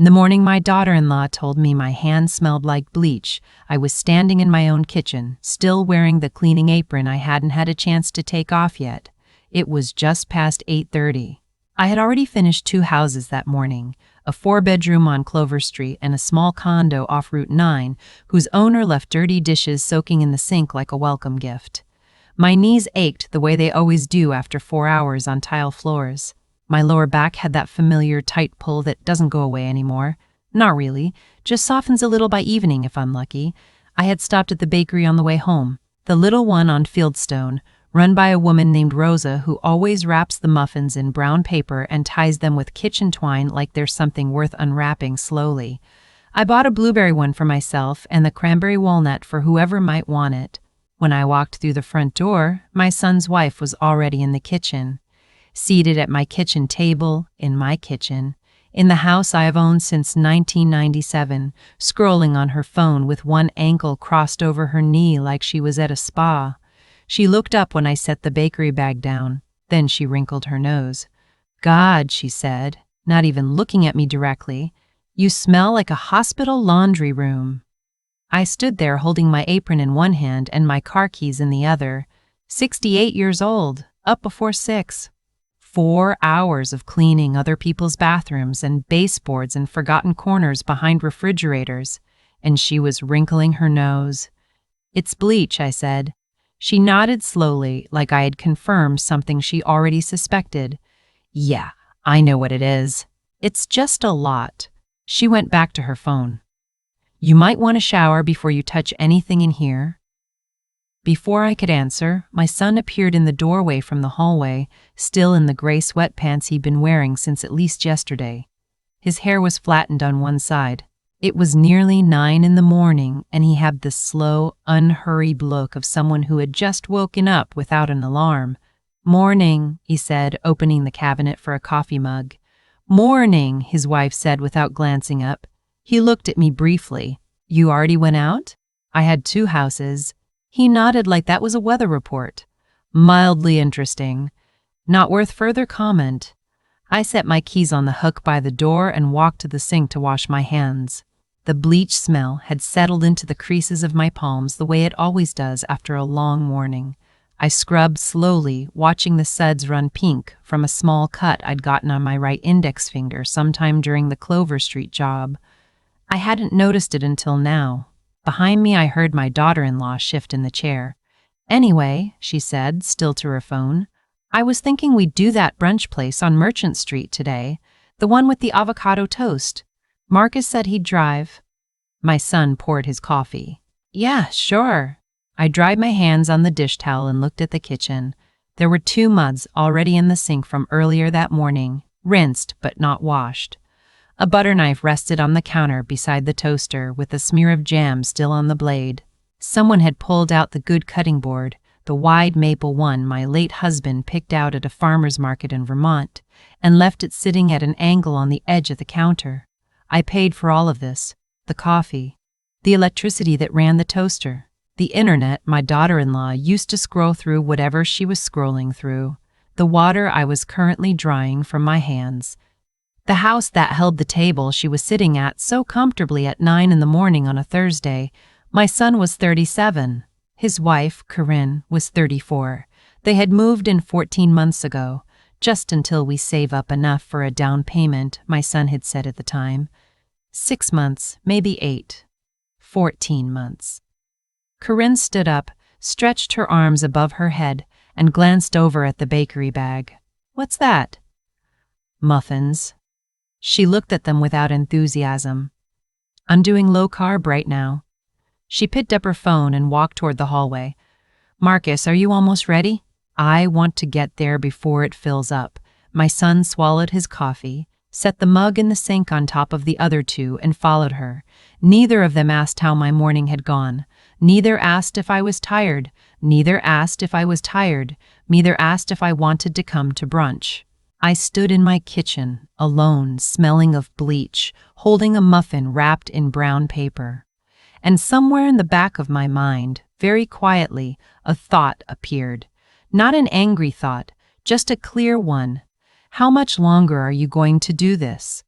In the morning, my daughter-in-law told me my hands smelled like bleach. I was standing in my own kitchen, still wearing the cleaning apron I hadn't had a chance to take off yet. It was just past 8:30. I had already finished 2 houses that morning, a 4-bedroom on Clover Street and a small condo off Route 9, whose owner left dirty dishes soaking in the sink like a welcome gift. My knees ached the way they always do after 4 hours on tile floors. My lower back had that familiar tight pull that doesn't go away anymore. Not really, just softens a little by evening if I'm lucky. I had stopped at the bakery on the way home, the little one on Fieldstone, run by a woman named Rosa who always wraps the muffins in brown paper and ties them with kitchen twine like there's something worth unwrapping slowly. I bought a blueberry one for myself and the cranberry walnut for whoever might want it. When I walked through the front door, my son's wife was already in the kitchen. Seated at my kitchen table, in my kitchen, in the house I have owned since 1997, scrolling on her phone with one ankle crossed over her knee like she was at a spa. She looked up when I set the bakery bag down. Then she wrinkled her nose. "God," she said, not even looking at me directly, "you smell like a hospital laundry room." I stood there holding my apron in one hand and my car keys in the other. 68 years old, up before 6. 4 hours of cleaning other people's bathrooms and baseboards and forgotten corners behind refrigerators, and she was wrinkling her nose. "It's bleach," I said. She nodded slowly, like I had confirmed something she already suspected. "Yeah, I know what it is. It's just a lot." She went back to her phone. "You might want a shower before you touch anything in here." Before I could answer, my son appeared in the doorway from the hallway, still in the gray sweatpants he'd been wearing since at least yesterday. His hair was flattened on one side. It was nearly 9 in the morning, and he had the slow, unhurried look of someone who had just woken up without an alarm. "Morning," he said, opening the cabinet for a coffee mug. "Morning," his wife said without glancing up. He looked at me briefly. "You already went out?" "I had 2 houses." He nodded like that was a weather report. "Mildly interesting. Not worth further comment." I set my keys on the hook by the door and walked to the sink to wash my hands. The bleach smell had settled into the creases of my palms the way it always does after a long morning. I scrubbed slowly, watching the suds run pink from a small cut I'd gotten on my right index finger sometime during the Clover Street job. I hadn't noticed it until now. Behind me, I heard my daughter-in-law shift in the chair. "Anyway," she said, still to her phone, "I was thinking we'd do that brunch place on Merchant Street today, the one with the avocado toast. Marcus said he'd drive." My son poured his coffee. "Yeah, sure." I dried my hands on the dish towel and looked at the kitchen. There were 2 mugs already in the sink from earlier that morning, rinsed but not washed. A butter knife rested on the counter beside the toaster with a smear of jam still on the blade. Someone had pulled out the good cutting board, the wide maple one my late husband picked out at a farmer's market in Vermont, and left it sitting at an angle on the edge of the counter. I paid for all of this: the coffee, the electricity that ran the toaster, the internet my daughter-in-law used to scroll through whatever she was scrolling through, the water I was currently drying from my hands, the house that held the table she was sitting at so comfortably at 9 in the morning on a Thursday. My son was 37. His wife, Corinne, was 34. They had moved in 14 months ago, just until we save up enough for a down payment, my son had said at the time. 6 months, maybe 8. 14 months. Corinne stood up, stretched her arms above her head, and glanced over at the bakery bag. "What's that?" "Muffins." She looked at them without enthusiasm. "I'm doing low carb right now." She picked up her phone and walked toward the hallway. "Marcus, are you almost ready?" "I want to get there before it fills up." My son swallowed his coffee, set the mug in the sink on top of the other 2, and followed her. Neither of them asked how my morning had gone. Neither asked if I was tired. Neither asked if I was tired. Neither asked if I wanted to come to brunch. I stood in my kitchen, alone, smelling of bleach, holding a muffin wrapped in brown paper. And somewhere in the back of my mind, very quietly, a thought appeared. Not an angry thought, just a clear one. How much longer are you going to do this?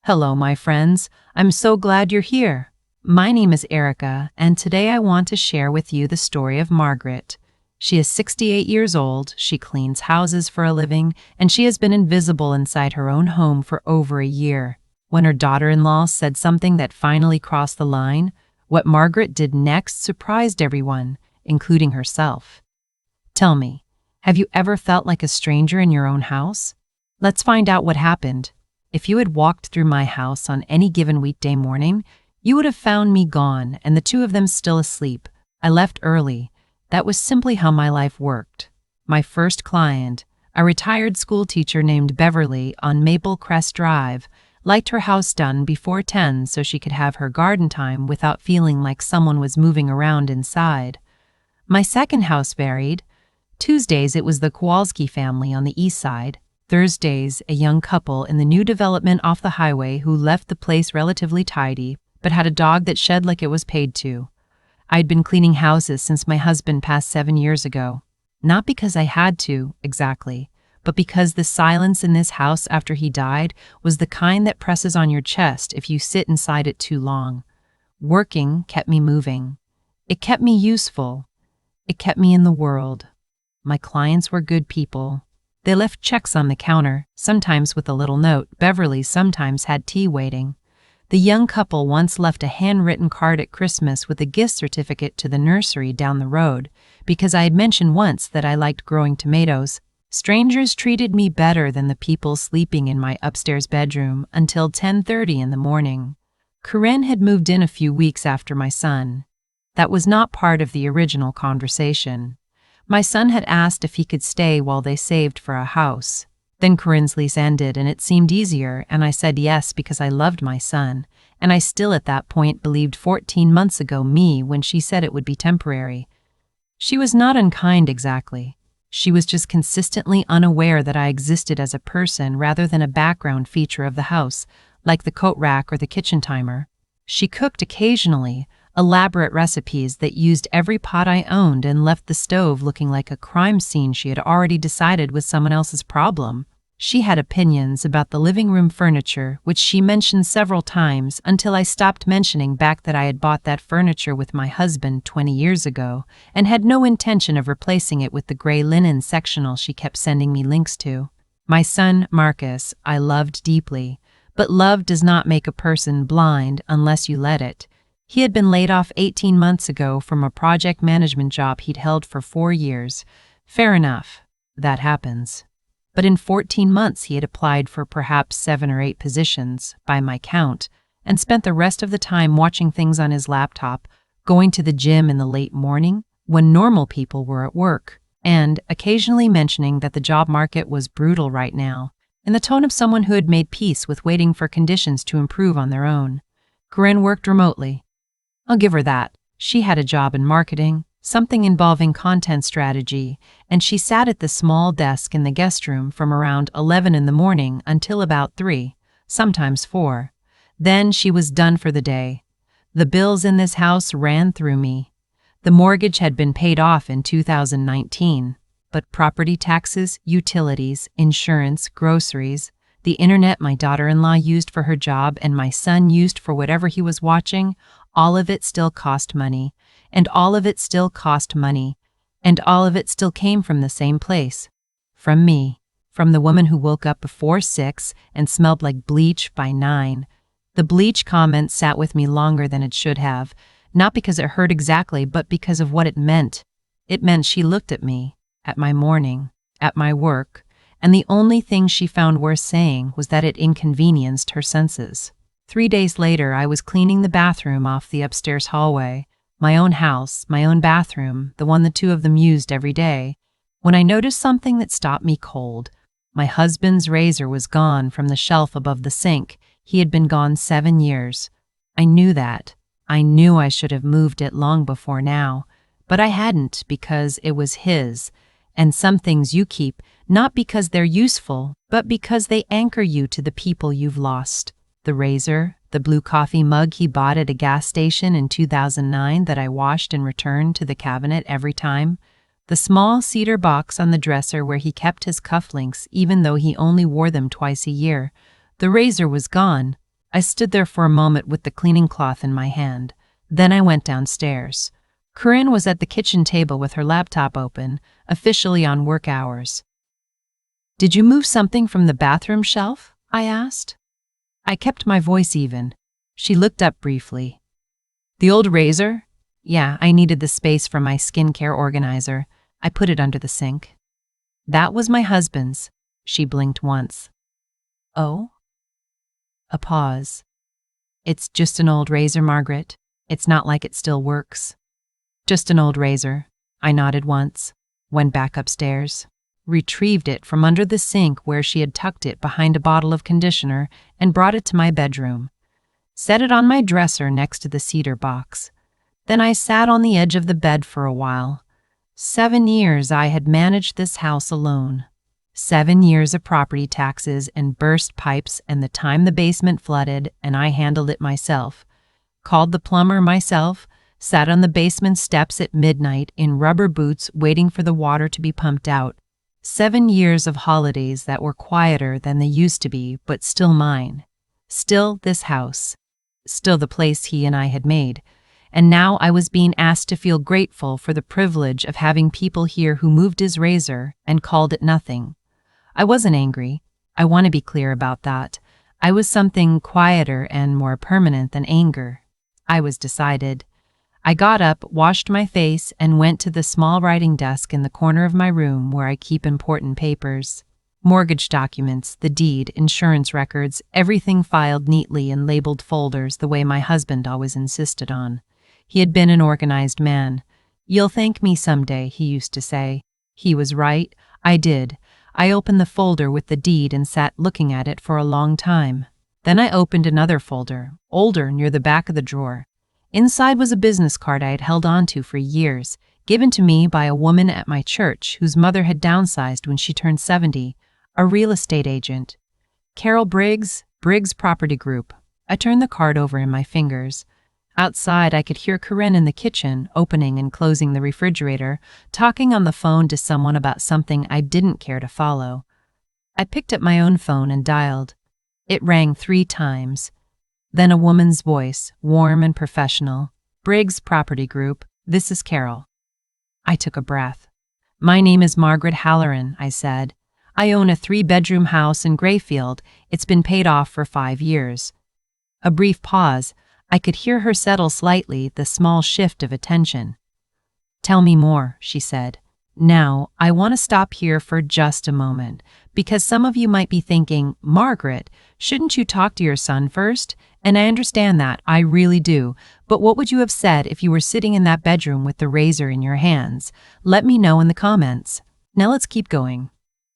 Hello, my friends. I'm so glad you're here. My name is Erica, and today I want to share with you the story of Margaret. She is 68 years old, she cleans houses for a living, and she has been invisible inside her own home for over a year. When her daughter-in-law said something that finally crossed the line, what Margaret did next surprised everyone, including herself. Tell me, have you ever felt like a stranger in your own house? Let's find out what happened. If you had walked through my house on any given weekday morning, you would have found me gone and the two of them still asleep. I left early. That was simply how my life worked. My first client, a retired school teacher named Beverly on Maple Crest Drive, liked her house done before 10 so she could have her garden time without feeling like someone was moving around inside. My second house varied. Tuesdays it was the Kowalski family on the east side. Thursdays, a young couple in the new development off the highway who left the place relatively tidy, but had a dog that shed like it was paid to. I'd been cleaning houses since my husband passed 7 years ago. Not because I had to, exactly, but because the silence in this house after he died was the kind that presses on your chest if you sit inside it too long. Working kept me moving. It kept me useful. It kept me in the world. My clients were good people. They left checks on the counter, sometimes with a little note. Beverly sometimes had tea waiting. The young couple once left a handwritten card at Christmas with a gift certificate to the nursery down the road, because I had mentioned once that I liked growing tomatoes. Strangers treated me better than the people sleeping in my upstairs bedroom until 10:30 in the morning. Corinne had moved in a few weeks after my son. That was not part of the original conversation. My son had asked if he could stay while they saved for a house. Then Corinne's lease ended and it seemed easier, and I said yes because I loved my son, and I still at that point believed 14 months ago me when she said it would be temporary. She was not unkind exactly. She was just consistently unaware that I existed as a person rather than a background feature of the house, like the coat rack or the kitchen timer. She cooked occasionally, elaborate recipes that used every pot I owned and left the stove looking like a crime scene she had already decided was someone else's problem. She had opinions about the living room furniture, which she mentioned several times until I stopped mentioning back that I had bought that furniture with my husband 20 years ago and had no intention of replacing it with the gray linen sectional she kept sending me links to. My son, Marcus, I loved deeply, but love does not make a person blind unless you let it. He had been laid off 18 months ago from a project management job he'd held for 4 years. Fair enough, that happens. But in 14 months he had applied for perhaps 7 or 8 positions, by my count, and spent the rest of the time watching things on his laptop, going to the gym in the late morning when normal people were at work, and occasionally mentioning that the job market was brutal right now, in the tone of someone who had made peace with waiting for conditions to improve on their own. Corinne worked remotely. I'll give her that. She had a job in marketing, something involving content strategy, and she sat at the small desk in the guest room from around 11 in the morning until about 3, sometimes 4. Then she was done for the day. The bills in this house ran through me. The mortgage had been paid off in 2019, but property taxes, utilities, insurance, groceries, the internet my daughter-in-law used for her job and my son used for whatever he was watching, all of it still cost money, and all of it still cost money, and all of it still came from the same place. From me, from the woman who woke up before 6 and smelled like bleach by 9. The bleach comment sat with me longer than it should have, not because it hurt exactly, but because of what it meant. It meant she looked at me, at my morning, at my work, and the only thing she found worth saying was that it inconvenienced her senses. 3 days later, I was cleaning the bathroom off the upstairs hallway, my own house, my own bathroom, the one the two of them used every day, when I noticed something that stopped me cold. My husband's razor was gone from the shelf above the sink. He had been gone 7 years. I knew that. I knew I should have moved it long before now, but I hadn't because it was his. And some things you keep, not because they're useful, but because they anchor you to the people you've lost. The razor, the blue coffee mug he bought at a gas station in 2009 that I washed and returned to the cabinet every time, the small cedar box on the dresser where he kept his cufflinks even though he only wore them twice a year. The razor was gone, I stood there for a moment with the cleaning cloth in my hand. Then I went downstairs. Corinne was at the kitchen table with her laptop open, officially on work hours. "Did you move something from the bathroom shelf?" I asked. I kept my voice even. She looked up briefly. "The old razor?" "Yeah, I needed the space for my skincare organizer. I put it under the sink." "That was my husband's." She blinked once. "Oh?" A pause. "It's just an old razor, Margaret. It's not like it still works." "Just an old razor." I nodded once, went back upstairs, retrieved it from under the sink where she had tucked it behind a bottle of conditioner, and brought it to my bedroom. Set it on my dresser next to the cedar box. Then I sat on the edge of the bed for a while. 7 years I had managed this house alone. 7 years of property taxes and burst pipes and the time the basement flooded, and I handled it myself. Called the plumber myself, sat on the basement steps at midnight in rubber boots waiting for the water to be pumped out. 7 years of holidays that were quieter than they used to be, but still mine. Still this house. Still the place he and I had made. And now I was being asked to feel grateful for the privilege of having people here who moved his razor and called it nothing. I wasn't angry. I want to be clear about that. I was something quieter and more permanent than anger. I was decided. I got up, washed my face, and went to the small writing desk in the corner of my room where I keep important papers. Mortgage documents, the deed, insurance records, everything filed neatly in labeled folders the way my husband always insisted on. He had been an organized man. "You'll thank me someday," he used to say. He was right. I did. I opened the folder with the deed and sat looking at it for a long time. Then I opened another folder, older, near the back of the drawer. Inside was a business card I had held on to for years, given to me by a woman at my church whose mother had downsized when she turned 70, a real estate agent. Carol Briggs, Briggs Property Group. I turned the card over in my fingers. Outside, I could hear Corinne in the kitchen, opening and closing the refrigerator, talking on the phone to someone about something I didn't care to follow. I picked up my own phone and dialed. It rang 3 times. Then a woman's voice, warm and professional. "Briggs Property Group, this is Carol." I took a breath. "My name is Margaret Halloran," I said. "I own a 3-bedroom house in Grayfield. It's been paid off for 5 years." A brief pause. I could hear her settle slightly, the small shift of attention. "Tell me more," she said. "Now, I want to stop here for just a moment, because some of you might be thinking, 'Margaret, shouldn't you talk to your son first?' And I understand that, I really do. But what would you have said if you were sitting in that bedroom with the razor in your hands? Let me know in the comments. Now let's keep going."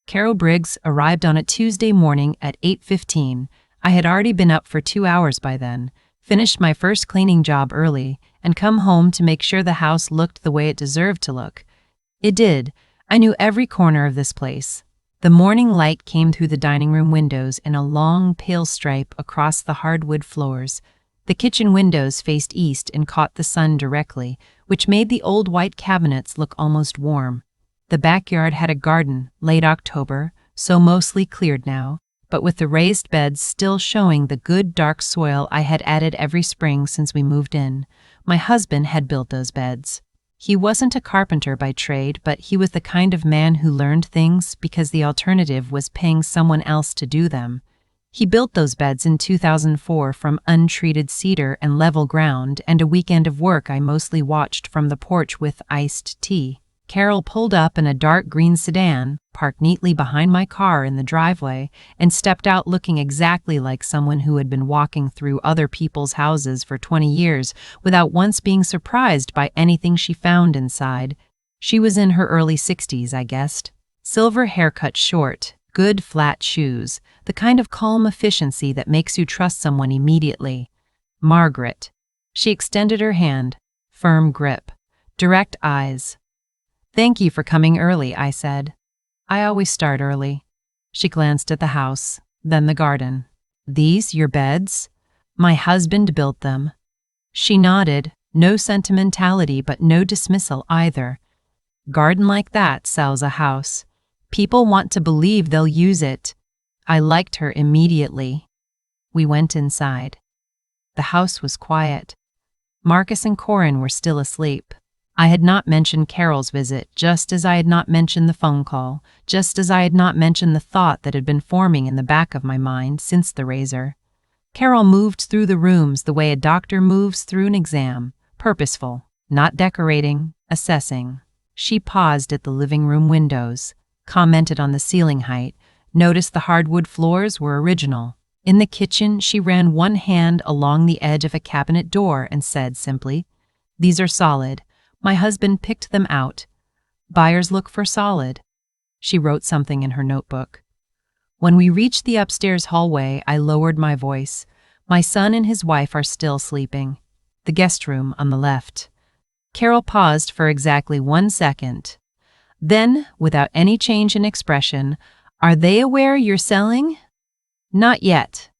Carol Briggs arrived on a Tuesday morning at 8:15. I had already been up for 2 hours by then, finished my first cleaning job early, and come home to make sure the house looked the way it deserved to look. It did. I knew every corner of this place. The morning light came through the dining room windows in a long, pale stripe across the hardwood floors. The kitchen windows faced east and caught the sun directly, which made the old white cabinets look almost warm. The backyard had a garden, late October, so mostly cleared now, but with the raised beds still showing the good dark soil I had added every spring since we moved in. My husband had built those beds. He wasn't a carpenter by trade, but he was the kind of man who learned things because the alternative was paying someone else to do them. He built those beds in 2004 from untreated cedar and level ground, and a weekend of work I mostly watched from the porch with iced tea. Carol pulled up in a dark green sedan, parked neatly behind my car in the driveway, and stepped out looking exactly like someone who had been walking through other people's houses for 20 years without once being surprised by anything she found inside. She was in her early 60s, I guessed. Silver hair cut short, good flat shoes, the kind of calm efficiency that makes you trust someone immediately. "Margaret." She extended her hand. Firm grip. Direct eyes. "Thank you for coming early," I said. "I always start early." She glanced at the house, then the garden. "These your beds?" "My husband built them." She nodded, no sentimentality but no dismissal either. "Garden like that sells a house. People want to believe they'll use it." I liked her immediately. We went inside. The house was quiet. Marcus and Corin were still asleep. I had not mentioned Carol's visit, just as I had not mentioned the phone call, just as I had not mentioned the thought that had been forming in the back of my mind since the razor. Carol moved through the rooms the way a doctor moves through an exam, purposeful, not decorating, assessing. She paused at the living room windows, commented on the ceiling height, noticed the hardwood floors were original. In the kitchen, she ran one hand along the edge of a cabinet door and said simply, "These are solid. My husband picked them out. Buyers look for solid." She wrote something in her notebook. When we reached the upstairs hallway, I lowered my voice. My son and his wife are still sleeping. The guest room on the left. Carol paused for exactly 1 second. Then, without any change in expression, "Are they aware you're selling?" "Not yet."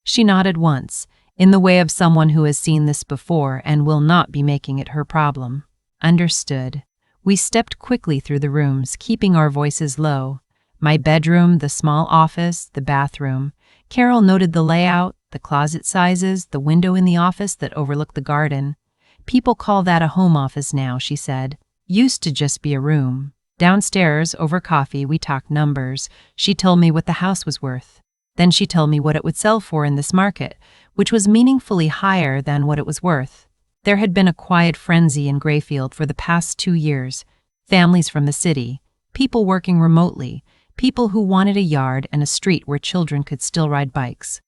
She nodded once, in the way of someone who has seen this before and will not be making it her problem. Understood. We stepped quickly through the rooms, keeping our voices low. My bedroom, the small office, the bathroom. Carol noted the layout, the closet sizes, the window in the office that overlooked the garden. "People call that a home office now," she said. "Used to just be a room." Downstairs, over coffee, we talked numbers. She told me what the house was worth. Then she told me what it would sell for in this market, which was meaningfully higher than what it was worth. There had been a quiet frenzy in Grayfield for the past 2 years. Families from the city, people working remotely, people who wanted a yard and a street where children could still ride bikes.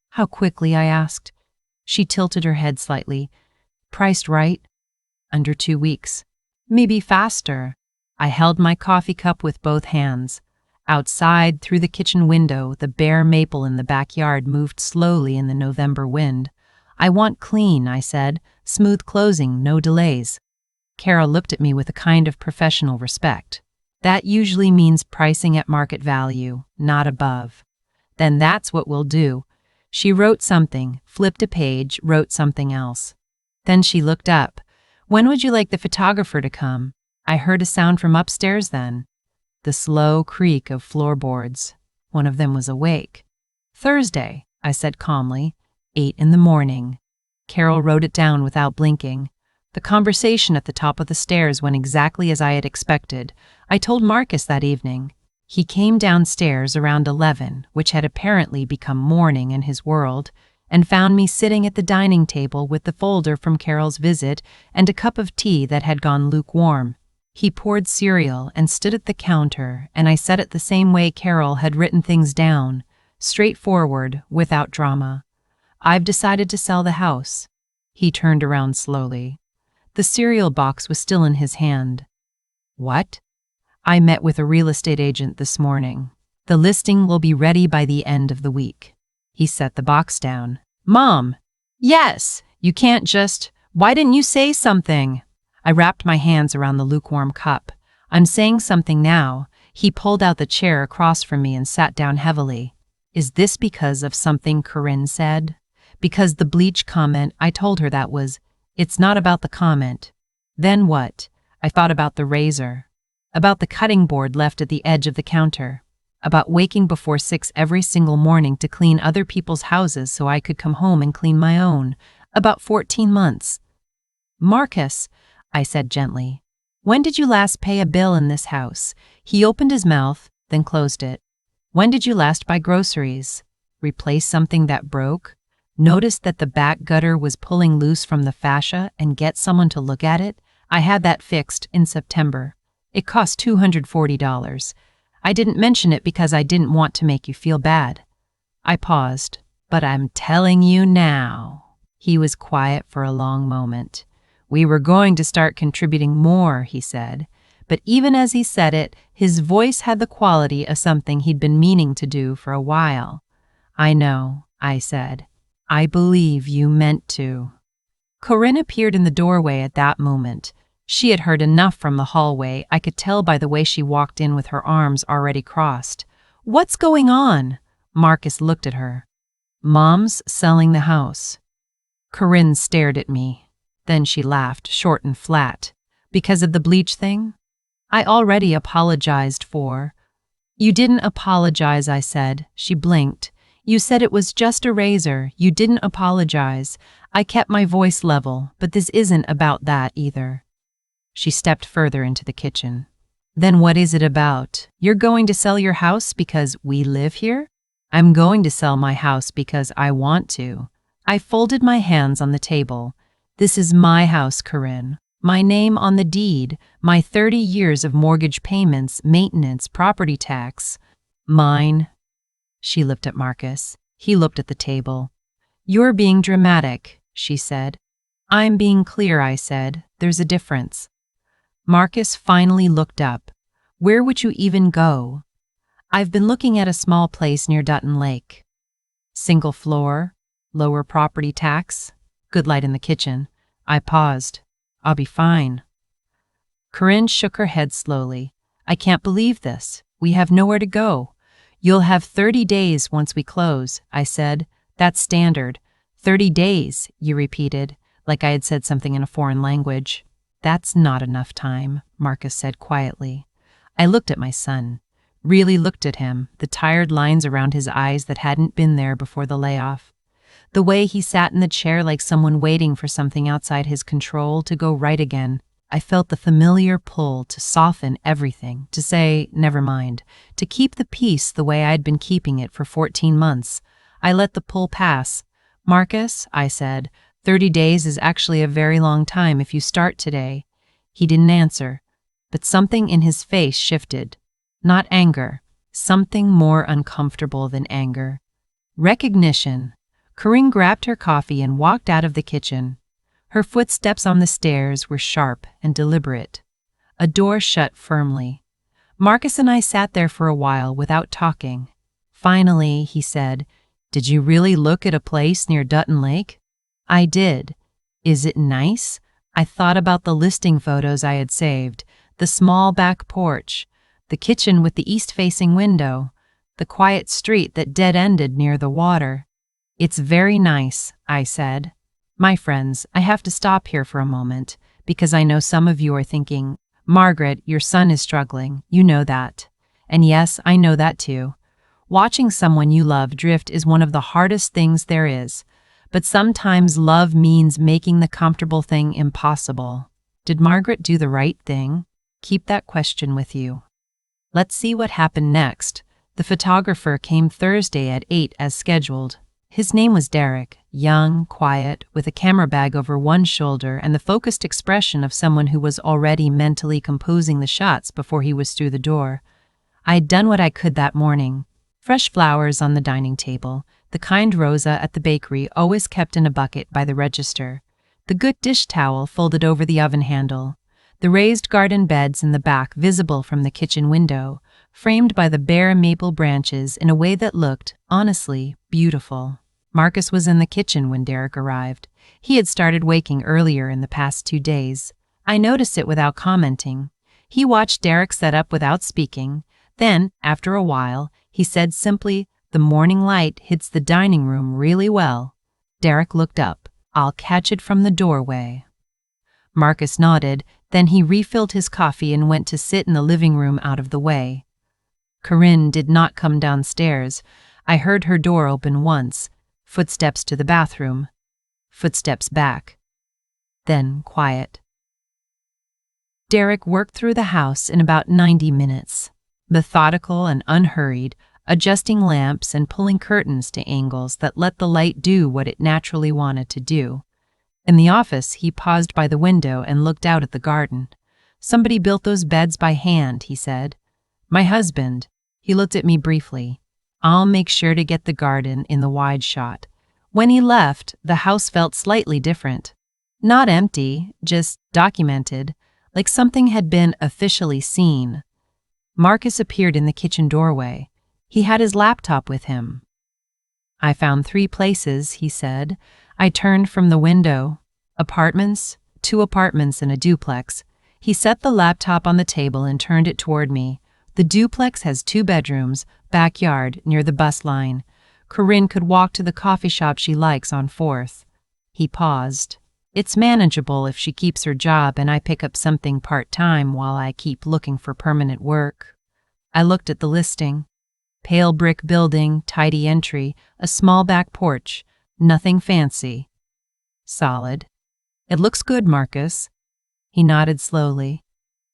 "How quickly?" I asked. She tilted her head slightly. "Priced right? Under 2 weeks. Maybe faster." I held my coffee cup with both hands. Outside, through the kitchen window, the bare maple in the backyard moved slowly in the November wind. "I want clean," I said. "Smooth closing, no delays." Carol looked at me with a kind of professional respect. "That usually means pricing at market value, not above." "Then that's what we'll do." She wrote something, flipped a page, wrote something else. Then she looked up. "When would you like the photographer to come?" I heard a sound from upstairs then. The slow creak of floorboards. One of them was awake. "Thursday," I said calmly. 8 in the morning. Carol wrote it down without blinking. The conversation at the top of the stairs went exactly as I had expected. I told Marcus that evening. He came downstairs around 11, which had apparently become morning in his world, and found me sitting at the dining table with the folder from Carol's visit and a cup of tea that had gone lukewarm. He poured cereal and stood at the counter, and I said it the same way Carol had written things down, straightforward, without drama. "I've decided to sell the house." He turned around slowly. The cereal box was still in his hand. "What?" "I met with a real estate agent this morning. The listing will be ready by the end of the week." He set the box down. "Mom!" "Yes! You can't just... Why didn't you say something?" I wrapped my hands around the lukewarm cup. "I'm saying something now." He pulled out the chair across from me and sat down heavily. "Is this because of something Corinne said?" "Because the Bleach comment," I told her that was. "It's not about the comment." "Then what?" I thought about the razor. About the cutting board left at the edge of the counter. About waking before 6 every single morning to clean other people's houses so I could come home and clean my own. About 14 months. "Marcus," I said gently, "when did you last pay a bill in this house?" He opened his mouth, then closed it. "When did you last buy groceries? Replace something that broke? Notice that the back gutter was pulling loose from the fascia and get someone to look at it? I had that fixed in September. It cost $240. I didn't mention it because I didn't want to make you feel bad." I paused. "But I'm telling you now." He was quiet for a long moment. "We were going to start contributing more," he said. But even as he said it, his voice had the quality of something he'd been meaning to do for a while. "I know," I said. "I believe you meant to." Corinne appeared in the doorway at that moment. She had heard enough from the hallway. I could tell by the way she walked in with her arms already crossed. "What's going on?" Marcus looked at her. "Mom's selling the house." Corinne stared at me. Then she laughed, short and flat. "Because of the Bleach thing?" "I already apologized for..." "You didn't apologize," I said. She blinked. You said it was just a razor. You didn't apologize. I kept my voice level, but this isn't about that either. She stepped further into the kitchen. Then what is it about? You're going to sell your house because we live here? I'm going to sell my house because I want to. I folded my hands on the table. This is my house, Corinne. My name on the deed, my 30 years of mortgage payments, maintenance, property tax. Mine. She looked at Marcus. He looked at the table. You're being dramatic, she said. I'm being clear, I said. There's a difference. Marcus finally looked up. Where would you even go? I've been looking at a small place near Dutton Lake. Single floor, lower property tax, good light in the kitchen. I paused. I'll be fine. Corinne shook her head slowly. I can't believe this. We have nowhere to go. You'll have 30 days once we close, I said. That's standard. 30 days, you repeated, like I had said something in a foreign language. That's not enough time, Marcus said quietly. I looked at my son. Really looked at him, the tired lines around his eyes that hadn't been there before the layoff. The way he sat in the chair like someone waiting for something outside his control to go right again. I felt the familiar pull to soften everything, to say, never mind, to keep the peace the way I'd been keeping it for 14 months. I let the pull pass. Marcus, I said, 30 days is actually a very long time if you start today. He didn't answer, but something in his face shifted. Not anger, something more uncomfortable than anger. Recognition. Corinne grabbed her coffee and walked out of the kitchen. Her footsteps on the stairs were sharp and deliberate. A door shut firmly. Marcus and I sat there for a while without talking. Finally, he said, Did you really look at a place near Dutton Lake? I did. Is it nice? I thought about the listing photos I had saved, the small back porch, the kitchen with the east-facing window, the quiet street that dead-ended near the water. It's very nice, I said. My friends, I have to stop here for a moment, because I know some of you are thinking, Margaret, your son is struggling, you know that. And yes, I know that too. Watching someone you love drift is one of the hardest things there is, but sometimes love means making the comfortable thing impossible. Did Margaret do the right thing? Keep that question with you. Let's see what happened next. The photographer came Thursday at 8 as scheduled. His name was Derek, young, quiet, with a camera bag over one shoulder and the focused expression of someone who was already mentally composing the shots before he was through the door. I had done what I could that morning. Fresh flowers on the dining table, the kind Rosa at the bakery always kept in a bucket by the register, the good dish towel folded over the oven handle, the raised garden beds in the back visible from the kitchen window, framed by the bare maple branches in a way that looked, honestly, beautiful. Marcus was in the kitchen when Derek arrived. He had started waking earlier in the past 2 days. I noticed it without commenting. He watched Derek set up without speaking. Then, after a while, he said simply, "The morning light hits the dining room really well." Derek looked up. "I'll catch it from the doorway." Marcus nodded, then he refilled his coffee and went to sit in the living room out of the way. Corinne did not come downstairs. I heard her door open once. Footsteps to the bathroom. Footsteps back. Then quiet. Derek worked through the house in about 90 minutes. Methodical and unhurried, adjusting lamps and pulling curtains to angles that let the light do what it naturally wanted to do. In the office, he paused by the window and looked out at the garden. "Somebody built those beds by hand," he said. "My husband." He looked at me briefly. "I'll make sure to get the garden in the wide shot." When he left, the house felt slightly different. Not empty, just documented, like something had been officially seen. Marcus appeared in the kitchen doorway. He had his laptop with him. "I found 3 places," he said. I turned from the window. Apartments, 2 apartments and a duplex. He set the laptop on the table and turned it toward me. The duplex has 2 bedrooms, backyard, near the bus line. Corinne could walk to the coffee shop she likes on 4th. He paused. "It's manageable if she keeps her job and I pick up something part-time while I keep looking for permanent work." I looked at the listing. Pale brick building, tidy entry, a small back porch. Nothing fancy. Solid. It looks good, Marcus. He nodded slowly.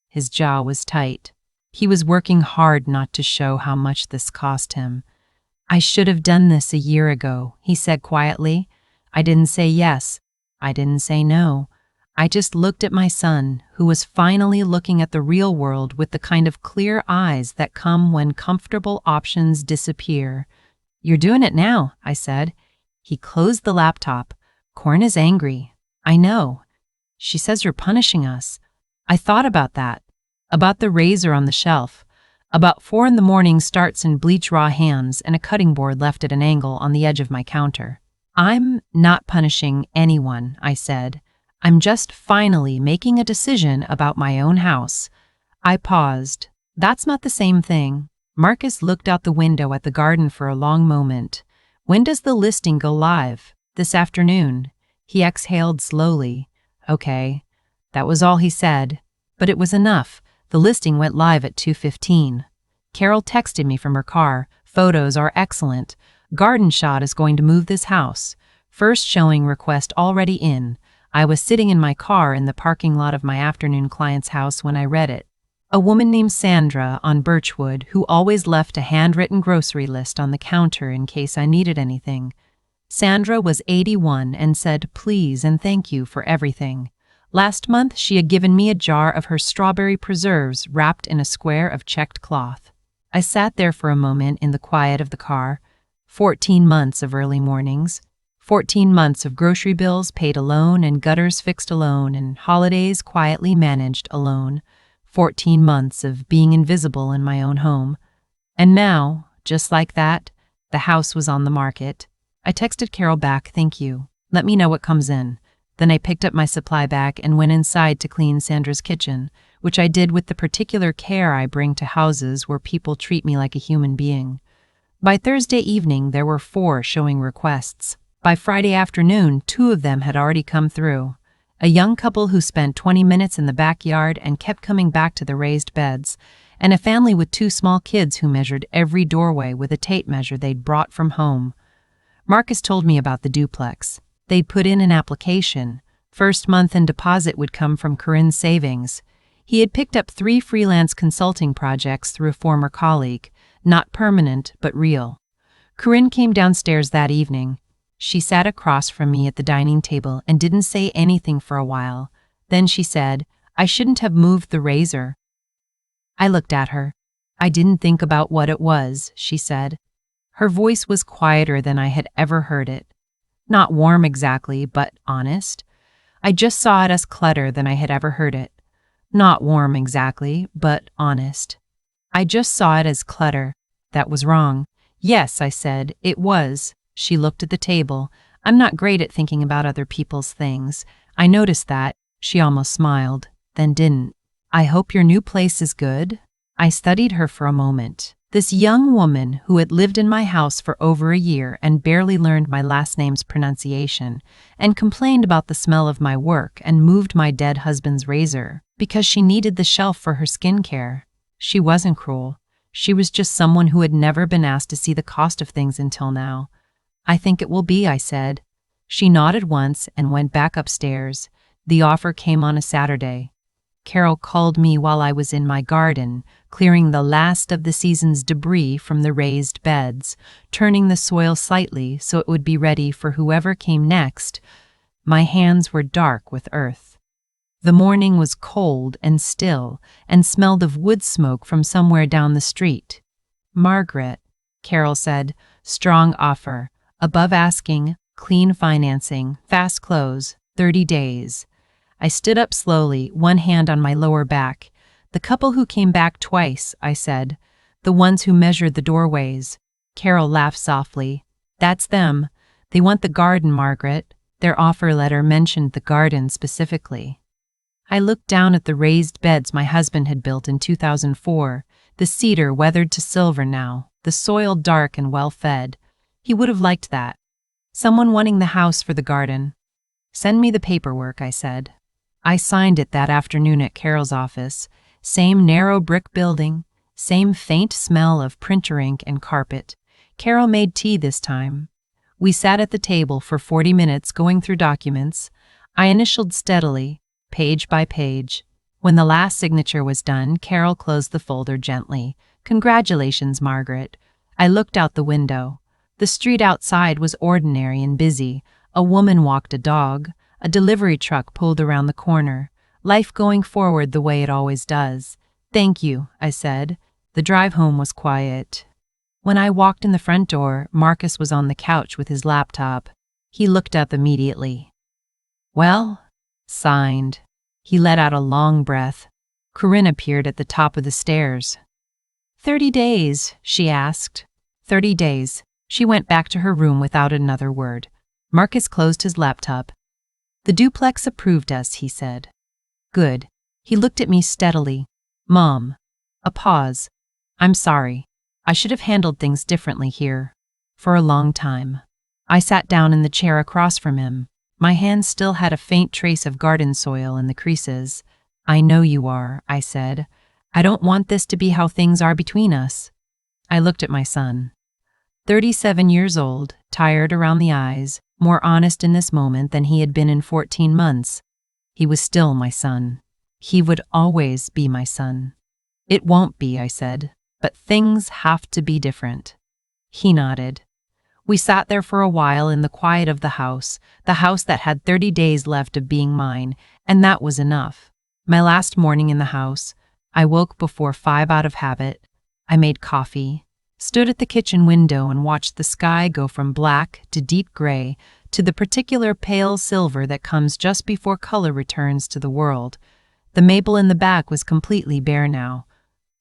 His jaw was tight. He was working hard not to show how much this cost him. I should have done this a year ago, he said quietly. I didn't say yes. I didn't say no. I just looked at my son, who was finally looking at the real world with the kind of clear eyes that come when comfortable options disappear. You're doing it now, I said. He closed the laptop. Corn is angry. I know. She says you're punishing us. I thought about that. About the razor on the shelf. About 4 a.m. starts in Bleach raw hands and a cutting board left at an angle on the edge of my counter. I'm not punishing anyone, I said. I'm just finally making a decision about my own house. I paused. That's not the same thing. Marcus looked out the window at the garden for a long moment. When does the listing go live? This afternoon. He exhaled slowly. Okay. That was all he said. But it was enough. The listing went live at 2:15. Carol texted me from her car. Photos are excellent. Garden shot is going to move this house. First showing request already in. I was sitting in my car in the parking lot of my afternoon client's house when I read it. A woman named Sandra on Birchwood who always left a handwritten grocery list on the counter in case I needed anything. Sandra was 81 and said please and thank you for everything. Last month she had given me a jar of her strawberry preserves wrapped in a square of checked cloth. I sat there for a moment in the quiet of the car. 14 months of early mornings. 14 months of grocery bills paid alone and gutters fixed alone and holidays quietly managed alone. 14 months of being invisible in my own home. And now, just like that, the house was on the market. I texted Carol back, thank you. Let me know what comes in. Then I picked up my supply bag and went inside to clean Sandra's kitchen, which I did with the particular care I bring to houses where people treat me like a human being. By Thursday evening, there were 4 showing requests. By Friday afternoon, 2 of them had already come through. A young couple who spent 20 minutes in the backyard and kept coming back to the raised beds, and a family with 2 small kids who measured every doorway with a tape measure they'd brought from home. Marcus told me about the duplex. They'd put in an application. First month and deposit would come from Corinne's savings. He had picked up 3 freelance consulting projects through a former colleague, not permanent but real. Corinne came downstairs that evening. She sat across from me at the dining table and didn't say anything for a while. Then she said, I shouldn't have moved the razor. I looked at her. I didn't think about what it was, she said. Her voice was quieter than I had ever heard it. Not warm exactly, but honest. I just saw it as clutter than I had ever heard it. Not warm exactly, but honest. I just saw it as clutter. That was wrong. Yes, I said, it was. She looked at the table. I'm not great at thinking about other people's things. I noticed that. She almost smiled, then didn't. I hope your new place is good. I studied her for a moment. This young woman who had lived in my house for over a year and barely learned my last name's pronunciation, and complained about the smell of my work and moved my dead husband's razor because she needed the shelf for her skincare. She wasn't cruel. She was just someone who had never been asked to see the cost of things until now. I think it will be, I said. She nodded once and went back upstairs. The offer came on a Saturday. Carol called me while I was in my garden, clearing the last of the season's debris from the raised beds, turning the soil slightly so it would be ready for whoever came next. My hands were dark with earth. The morning was cold and still and smelled of wood smoke from somewhere down the street. Margaret, Carol said, strong offer, above asking, clean financing, fast close, 30 days. I stood up slowly, one hand on my lower back. The couple who came back twice, I said. The ones who measured the doorways. Carol laughed softly. That's them. They want the garden, Margaret. Their offer letter mentioned the garden specifically. I looked down at the raised beds my husband had built in 2004, the cedar weathered to silver now, the soil dark and well-fed. He would have liked that. Someone wanting the house for the garden. Send me the paperwork, I said. I signed it that afternoon at Carol's office. Same narrow brick building, Same faint smell of printer ink and carpet. Carol made tea this time. We sat at the table for 40 minutes going through documents. I initialed steadily, page by page. When the last signature was done, Carol closed the folder gently. "Congratulations, Margaret." I looked out the window. The street outside was ordinary and busy. A woman walked a dog. A delivery truck pulled around the corner. Life going forward the way it always does. "Thank you," I said. The drive home was quiet. When I walked in the front door, Marcus was on the couch with his laptop. He looked up immediately. "Well?" Signed. He let out a long breath. Corinne appeared at the top of the stairs. 30 days, she asked. 30 days. She went back to her room without another word. Marcus closed his laptop. "The duplex approved us," he said. "Good." He looked at me steadily. "Mom." A pause. "I'm sorry. I should have handled things differently here." For a long time. I sat down in the chair across from him. My hands still had a faint trace of garden soil in the creases. "I know you are," I said. "I don't want this to be how things are between us." I looked at my son. 37 years old, tired around the eyes, more honest in this moment than he had been in 14 months. He was still my son. He would always be my son. "It won't be," I said, "but things have to be different." He nodded. We sat there for a while in the quiet of the house that had 30 days left of being mine, and that was enough. My last morning in the house, I woke before 5 out of habit. I made coffee, stood at the kitchen window and watched the sky go from black to deep gray to the particular pale silver that comes just before color returns to the world. The maple in the back was completely bare now.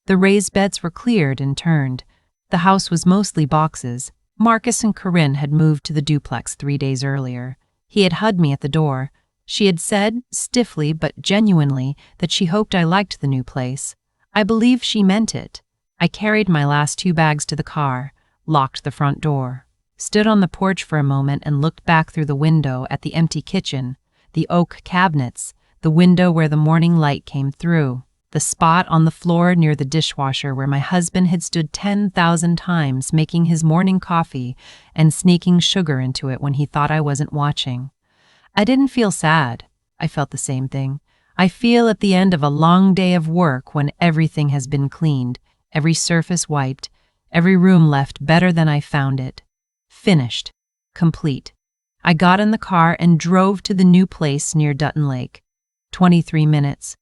The raised beds were cleared and turned. The house was mostly boxes. Marcus and Corinne had moved to the duplex 3 days earlier. He had hugged me at the door. She had said, stiffly but genuinely, that she hoped I liked the new place. I believe she meant it. I carried my last 2 bags to the car, locked the front door, stood on the porch for a moment and looked back through the window at the empty kitchen, the oak cabinets, the window where the morning light came through, the spot on the floor near the dishwasher where my husband had stood 10,000 times making his morning coffee and sneaking sugar into it when he thought I wasn't watching. I didn't feel sad. I felt the same thing. I feel at the end of a long day of work when everything has been cleaned, every surface wiped, every room left better than I found it. Finished. Complete. I got in the car and drove to the new place near Dutton Lake. 23 minutes.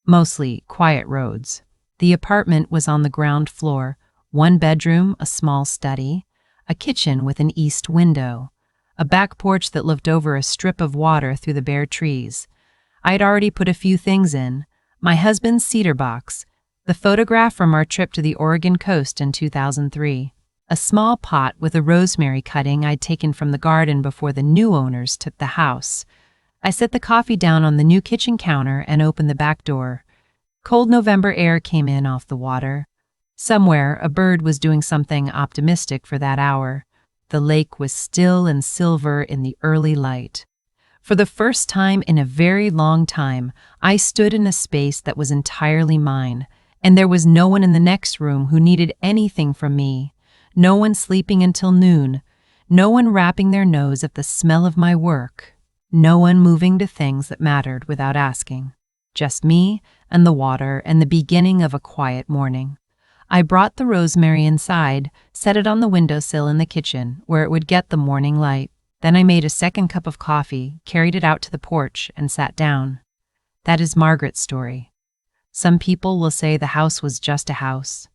Mostly quiet roads. The apartment was on the ground floor, 1 bedroom, a small study, a kitchen with an east window, a back porch that looked over a strip of water through the bare trees. I had already put a few things in. My husband's cedar box, the photograph from our trip to the Oregon coast in 2003, a small pot with a rosemary cutting I'd taken from the garden before the new owners took the house. I set the coffee down on the new kitchen counter and opened the back door. Cold November air came in off the water. Somewhere, a bird was doing something optimistic for that hour. The lake was still and silver in the early light. For the first time in a very long time, I stood in a space that was entirely mine, and there was no one in the next room who needed anything from me. No one sleeping until noon. No one wrapping their nose at the smell of my work. No one moving to things that mattered without asking. Just me and the water and the beginning of a quiet morning. I brought the rosemary inside, set it on the windowsill in the kitchen where it would get the morning light. Then I made a second cup of coffee, carried it out to the porch, and sat down. That is Margaret's story. Some people will say the house was just a house.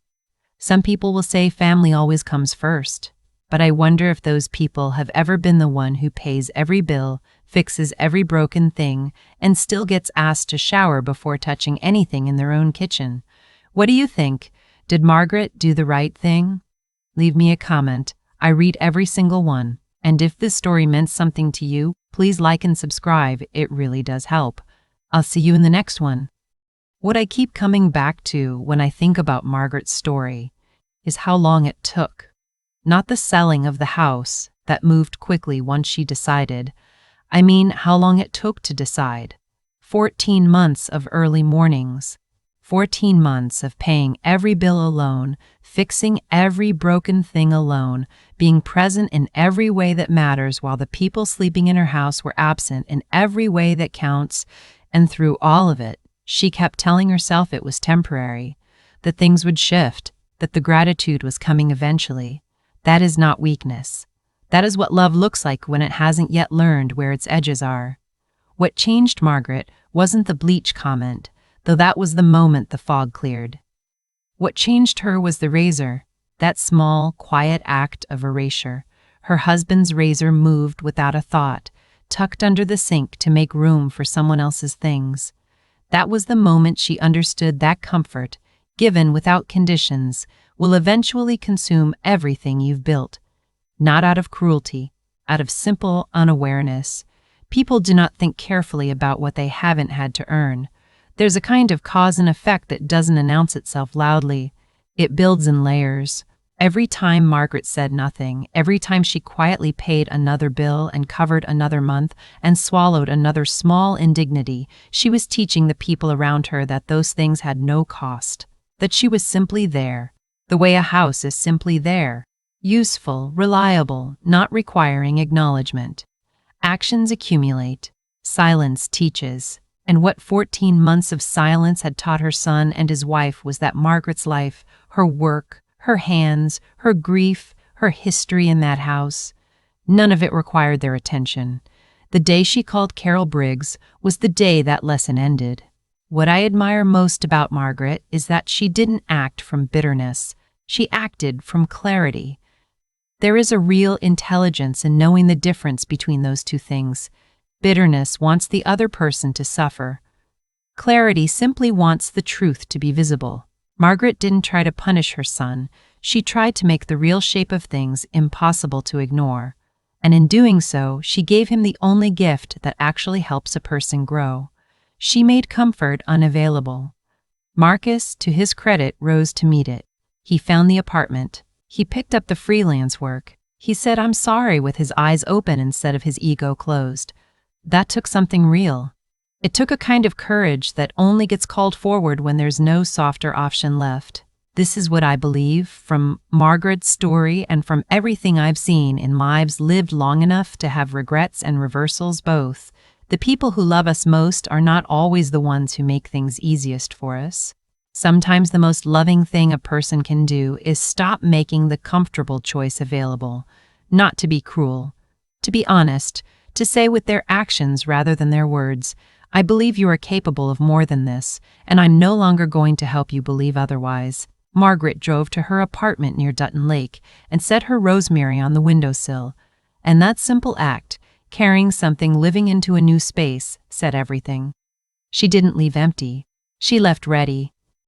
Some people will say family always comes first. But I wonder if those people have ever been the one who pays every bill, fixes every broken thing, and still gets asked to shower before touching anything in their own kitchen. What do you think? Did Margaret do the right thing? Leave me a comment. I read every single one. And if this story meant something to you, please like and subscribe. It really does help. I'll see you in the next one. What I keep coming back to when I think about Margaret's story is how long it took. Not the selling of the house that moved quickly once she decided. I mean how long it took to decide. 14 months of early mornings, 14 months of paying every bill alone, fixing every broken thing alone, being present in every way that matters while the people sleeping in her house were absent in every way that counts. And through all of it, she kept telling herself it was temporary, that things would shift, that the gratitude was coming eventually. That is not weakness. That is what love looks like when it hasn't yet learned where its edges are. What changed Margaret wasn't the Bleach comment, though that was the moment the fog cleared. What changed her was the razor, that small, quiet act of erasure. Her husband's razor moved without a thought, tucked under the sink to make room for someone else's things. That was the moment she understood that comfort, given without conditions, will eventually consume everything you've built. Not out of cruelty, out of simple unawareness. People do not think carefully about what they haven't had to earn. There's a kind of cause and effect that doesn't announce itself loudly. It builds in layers. Every time Margaret said nothing, every time she quietly paid another bill and covered another month and swallowed another small indignity, she was teaching the people around her that those things had no cost, that she was simply there, the way a house is simply there, useful, reliable, not requiring acknowledgement. Actions accumulate. Silence teaches. And what 14 months of silence had taught her son and his wife was that Margaret's life, her work, her hands, her grief, her history in that house, none of it required their attention. The day she called Carol Briggs was the day that lesson ended. What I admire most about Margaret is that she didn't act from bitterness. She acted from clarity. There is a real intelligence in knowing the difference between those two things. Bitterness wants the other person to suffer. Clarity simply wants the truth to be visible. Margaret didn't try to punish her son. She tried to make the real shape of things impossible to ignore. And in doing so, she gave him the only gift that actually helps a person grow. She made comfort unavailable. Marcus, to his credit, rose to meet it. He found the apartment. He picked up the freelance work. He said, "I'm sorry," with his eyes open instead of his ego closed. That took something real. It took a kind of courage that only gets called forward when there's no softer option left. This is what I believe from Margaret's story and from everything I've seen in lives lived long enough to have regrets and reversals both. The people who love us most are not always the ones who make things easiest for us. Sometimes the most loving thing a person can do is stop making the comfortable choice available, not to be cruel, to be honest, to say with their actions rather than their words, "I believe you are capable of more than this, and I'm no longer going to help you believe otherwise." Margaret drove to her apartment near Dutton Lake and set her rosemary on the windowsill. And that simple act, carrying something living into a new space, said everything. She didn't leave empty. She left ready,